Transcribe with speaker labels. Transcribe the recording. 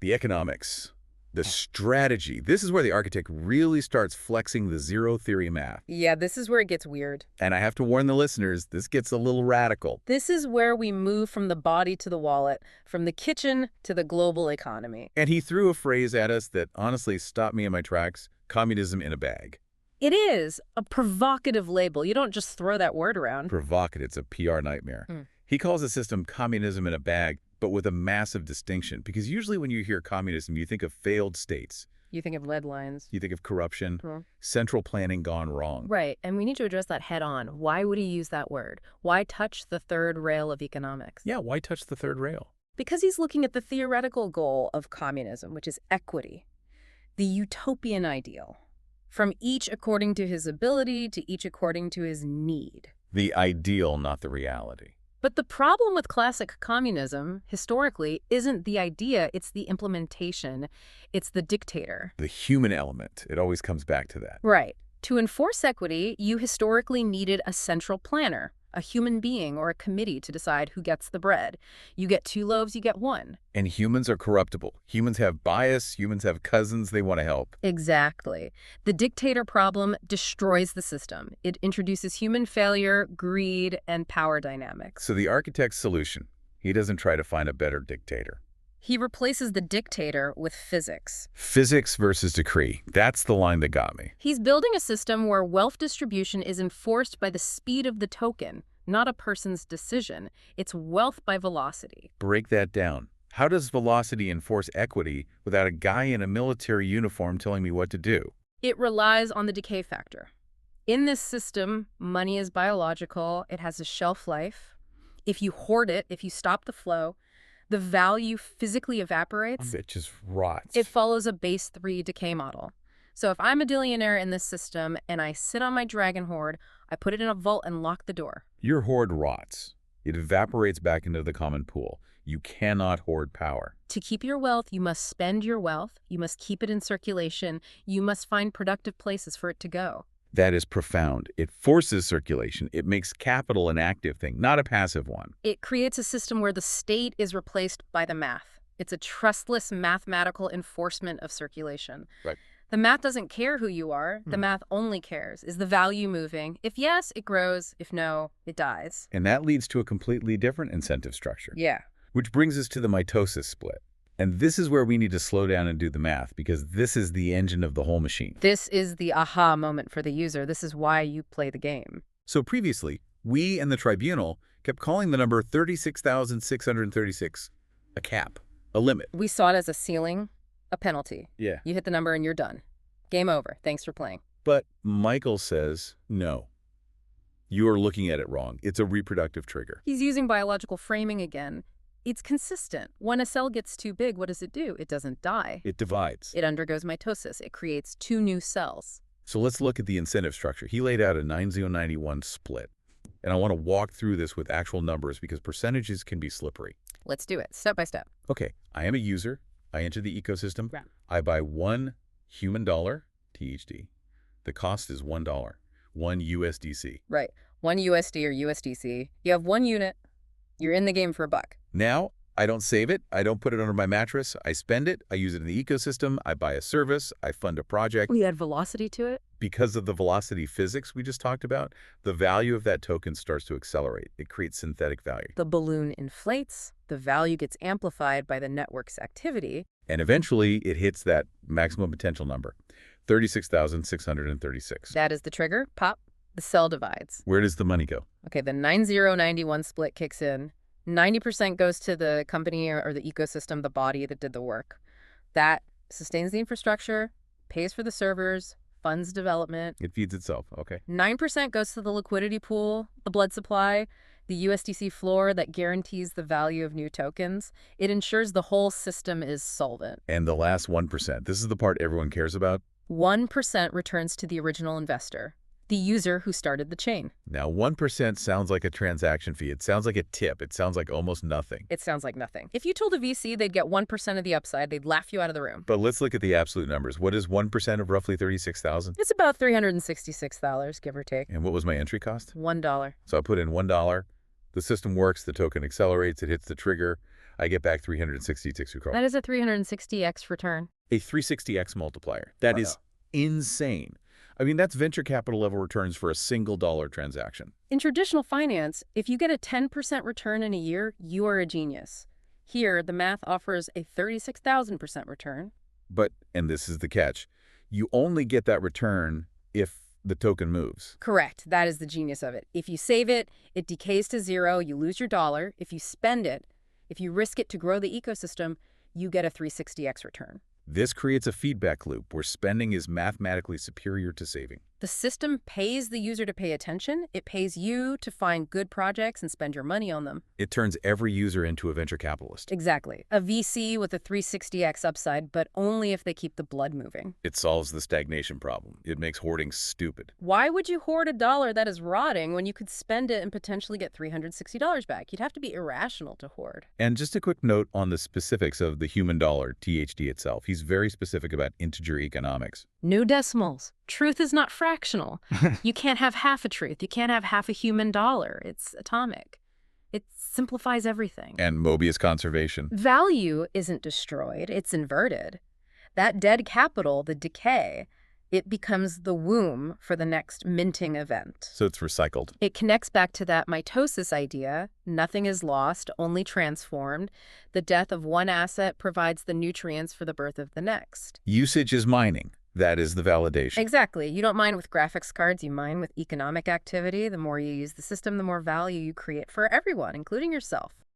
Speaker 1: The economics, the strategy. This is where the architect really starts flexing the zero theory math.
Speaker 2: Yeah, this is where it gets weird.
Speaker 1: And I have to warn the listeners, this gets a little radical.
Speaker 2: This is where we move from the body to the wallet, from the kitchen to the global economy.
Speaker 1: And he threw a phrase at us that honestly stopped me in my tracks: communism in a bag.
Speaker 2: It is a provocative label. You don't just throw that word around.
Speaker 1: Provocative, it's a PR nightmare. He calls the system communism in a bag, but with a massive distinction, because usually when you hear communism, you think of failed states.
Speaker 2: You think of lead lines.
Speaker 1: You think of corruption, central planning gone wrong.
Speaker 2: Right, and we need to address that head on. Why would he use that word? Why touch the third rail of economics?
Speaker 1: Yeah, why touch the third rail?
Speaker 2: Because he's looking at the theoretical goal of communism, which is equity, the utopian ideal. From each according to his ability to each according to his need.
Speaker 1: The ideal, not the reality.
Speaker 2: But the problem with classic communism, historically, isn't the idea, it's the implementation. It's the dictator.
Speaker 1: The human element, it always comes back to that.
Speaker 2: Right. To enforce equity, you historically needed a central planner, a human being or a committee to decide who gets the bread. You get 2 loaves, you get 1.
Speaker 1: And humans are corruptible. Humans have bias. Humans have cousins they want to help.
Speaker 2: Exactly. The dictator problem destroys the system. It introduces human failure, greed, and power dynamics.
Speaker 1: So the architect's solution, he doesn't try to find a better dictator.
Speaker 2: He replaces the dictator with physics.
Speaker 1: Physics versus decree. That's the line that got me.
Speaker 2: He's building a system where wealth distribution is enforced by the speed of the token, not a person's decision. It's wealth by velocity.
Speaker 1: Break that down. How does velocity enforce equity without a guy in a military uniform telling me what to do?
Speaker 2: It relies on the decay factor. In this system, money is biological. It has a shelf life. If you hoard it, if you stop the flow, the value physically evaporates.
Speaker 1: It just rots.
Speaker 2: It follows a base 3 decay model. So if I'm a billionaire in this system and I sit on my dragon hoard, I put it in a vault and lock the door.
Speaker 1: Your hoard rots. It evaporates back into the common pool. You cannot hoard power.
Speaker 2: To keep your wealth, you must spend your wealth. You must keep it in circulation. You must find productive places for it to go.
Speaker 1: That is profound. It forces circulation. It makes capital an active thing, not a passive one.
Speaker 2: It creates a system where the state is replaced by the math. It's a trustless mathematical enforcement of circulation.
Speaker 1: Right.
Speaker 2: The math doesn't care who you are. The math only cares. Is the value moving? If yes, it grows. If no, it dies.
Speaker 1: And that leads to a completely different incentive structure.
Speaker 2: Yeah.
Speaker 1: Which brings us to the mitosis split. And this is where we need to slow down and do the math, because this is the engine of the whole machine.
Speaker 2: This is the aha moment for the user. This is why you play the game.
Speaker 1: So previously, we and the tribunal kept calling the number 36,636 a cap, a limit.
Speaker 2: We saw it as a ceiling, a penalty.
Speaker 1: Yeah.
Speaker 2: You hit the number and you're done. Game over. Thanks for playing.
Speaker 1: But Michael says, no. You are looking at it wrong. It's a reproductive trigger.
Speaker 2: He's using biological framing again. It's consistent. When a cell gets too big, what does it do? It doesn't die.
Speaker 1: It divides.
Speaker 2: It undergoes mitosis. It creates 2 new cells.
Speaker 1: So let's look at the incentive structure. He laid out a 9091 split. And I want to walk through this with actual numbers because percentages can be slippery.
Speaker 2: Let's do it, step by step.
Speaker 1: Okay, I am a user. I enter the ecosystem.
Speaker 2: Right.
Speaker 1: I buy 1 human dollar, THD. The cost is $1, 1 USDC.
Speaker 2: Right. 1 USD or USDC. You have 1 unit. You're in the game for $1.
Speaker 1: Now, I don't save it. I don't put it under my mattress. I spend it. I use it in the ecosystem. I buy a service. I fund a project.
Speaker 2: We add velocity to it.
Speaker 1: Because of the velocity physics we just talked about, the value of that token starts to accelerate. It creates synthetic value.
Speaker 2: The balloon inflates. The value gets amplified by the network's activity.
Speaker 1: And eventually, it hits that maximum potential number, 36,636.
Speaker 2: That is the trigger. Pop. The cell divides.
Speaker 1: Where does the money go?
Speaker 2: Okay, the 9091 split kicks in. 90% goes to the company or the ecosystem, the body that did the work. That sustains the infrastructure, pays for the servers, funds development.
Speaker 1: It feeds itself. Okay.
Speaker 2: 9% goes to the liquidity pool, the blood supply, the USDC floor that guarantees the value of new tokens. It ensures the whole system is solvent.
Speaker 1: And the last 1%, this is the part everyone cares about.
Speaker 2: 1% returns to the original investor, the user who started the chain.
Speaker 1: Now, 1% sounds like a transaction fee. It sounds like a tip. It sounds like almost nothing.
Speaker 2: It sounds like nothing. If you told a VC they'd get 1% of the upside, they'd laugh you out of the room.
Speaker 1: But let's look at the absolute numbers. What is 1% of roughly 36,000?
Speaker 2: It's about $366, give or take.
Speaker 1: And what was my entry cost?
Speaker 2: $1.
Speaker 1: So I put in $1. The system works. The token accelerates. It hits the trigger. I get back 366 Ukral.
Speaker 2: That is a 360x return.
Speaker 1: A 360x multiplier. That is insane. I mean, that's venture capital level returns for a single dollar transaction.
Speaker 2: In traditional finance, if you get a 10% return in a year, you are a genius. Here, the math offers a 36,000% return.
Speaker 1: But, and this is the catch, you only get that return if the token moves.
Speaker 2: Correct. That is the genius of it. If you save it, it decays to zero, you lose your dollar. If you spend it, if you risk it to grow the ecosystem, you get a 360x return.
Speaker 1: This creates a feedback loop where spending is mathematically superior to saving.
Speaker 2: The system pays the user to pay attention. It pays you to find good projects and spend your money on them.
Speaker 1: It turns every user into a venture capitalist.
Speaker 2: Exactly. A VC with a 360x upside, but only if they keep the blood moving.
Speaker 1: It solves the stagnation problem. It makes hoarding stupid.
Speaker 2: Why would you hoard a dollar that is rotting when you could spend it and potentially get $360 back? You'd have to be irrational to hoard.
Speaker 1: And just a quick note on the specifics of the human dollar, THD itself. He's very specific about integer economics.
Speaker 2: No decimals. Truth is not fractional. You can't have half a truth. You can't have half a human dollar. It's atomic. It simplifies everything.
Speaker 1: And Mobius conservation.
Speaker 2: Value isn't destroyed. It's inverted. That dead capital, the decay, it becomes the womb for the next minting event.
Speaker 1: So it's recycled.
Speaker 2: It connects back to that mitosis idea. Nothing is lost, only transformed. The death of one asset provides the nutrients for the birth of the next.
Speaker 1: Usage is mining. That is the validation.
Speaker 2: Exactly. You don't mine with graphics cards, you mine with economic activity. The more you use the system, the more value you create for everyone, including yourself.